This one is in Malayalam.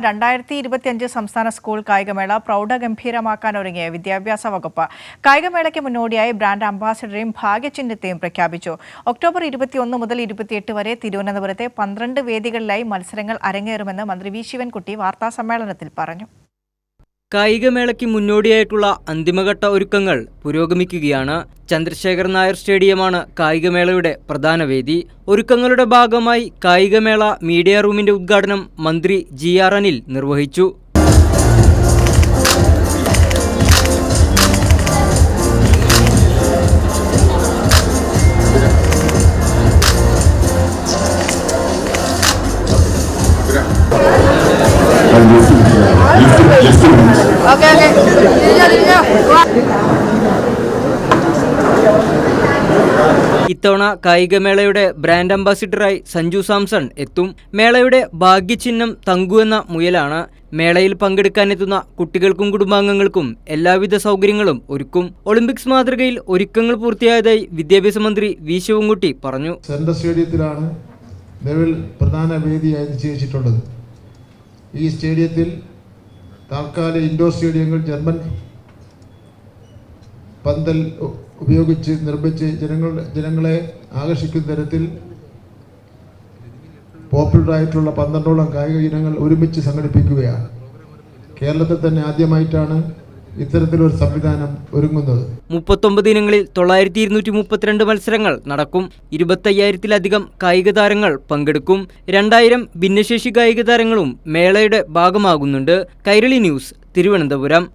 2025 സംസ്ഥാന സ്കൂൾ കായികമേള പ്രൗഢഗംഭീരമാക്കാനൊരുങ്ങിയ വിദ്യാഭ്യാസ വകുപ്പ് കായികമേളയ്ക്ക് മുന്നോടിയായി ബ്രാൻഡ് അംബാസിഡറെയും ഭാഗ്യചിഹ്നത്തെയും പ്രഖ്യാപിച്ചു. ഒക്ടോബർ 21 മുതൽ 28 വരെ തിരുവനന്തപുരത്തെ 12 വേദികളിലായി മത്സരങ്ങൾ അരങ്ങേറുമെന്ന് മന്ത്രി വി ശിവൻകുട്ടി വാർത്താസമ്മേളനത്തിൽ പറഞ്ഞു. കായികമേളയ്ക്ക് മുന്നോടിയായിട്ടുള്ള അന്തിമഘട്ട ഒരുക്കങ്ങൾ പുരോഗമിക്കുകയാണ്. ചന്ദ്രശേഖർ നായർ സ്റ്റേഡിയമാണ് കായികമേളയുടെ പ്രധാന വേദി. ഒരുക്കങ്ങളുടെ ഭാഗമായി കായികമേള മീഡിയ റൂമിന്റെ ഉദ്ഘാടനം മന്ത്രി GR അനിൽ നിർവഹിച്ചു. ഇത്തവണ കായികമേളയുടെ ബ്രാൻഡ് അംബാസിഡറായി സഞ്ജു സാംസൺ എത്തും. മേളയുടെ ഭാഗ്യചിഹ്നം തങ്കു എന്ന മുയലാണ്. മേളയിൽ പങ്കെടുക്കാനെത്തുന്ന കുട്ടികൾക്കും കുടുംബാംഗങ്ങൾക്കും എല്ലാവിധ സൗകര്യങ്ങളും ഒരുക്കും. ഒളിമ്പിക്സ് മാതൃകയിൽ ഒരുക്കങ്ങൾ പൂർത്തിയായതായി വിദ്യാഭ്യാസ മന്ത്രി വി ശിവൻകുട്ടി പറഞ്ഞു. സെൻട്രൽ സ്റ്റേഡിയത്തിലാണ് നിലവിൽ പ്രധാന വേദിയായി നിശ്ചയിച്ചിട്ടുള്ളത്. ഈ സ്റ്റേഡിയത്തിൽ താൽക്കാലിക ഇൻഡോർ സ്റ്റേഡിയങ്ങൾ ജർമ്മൻ പന്തൽ ഉപയോഗിച്ച് നിർമ്മിച്ച് ജനങ്ങളെ ആകർഷിക്കുന്ന തരത്തിൽ പോപ്പുലറായിട്ടുള്ള 12ഓളം കായിക ഇനങ്ങൾ ഒരുമിച്ച് സംഘടിപ്പിക്കുകയാണ്. കേരളത്തിൽ തന്നെ ആദ്യമായിട്ടാണ് ഇത്തരത്തിലൊരു സംവിധാനം ഒരുങ്ങുന്നത്. 39 ഇനങ്ങളിൽ 932 മത്സരങ്ങൾ നടക്കും. 25,000-ലധികം കായിക താരങ്ങൾ പങ്കെടുക്കും. 2000 ഭിന്നശേഷി കായിക താരങ്ങളും മേളയുടെ ഭാഗമാകുന്നുണ്ട്. കൈരളി ന്യൂസ്, തിരുവനന്തപുരം.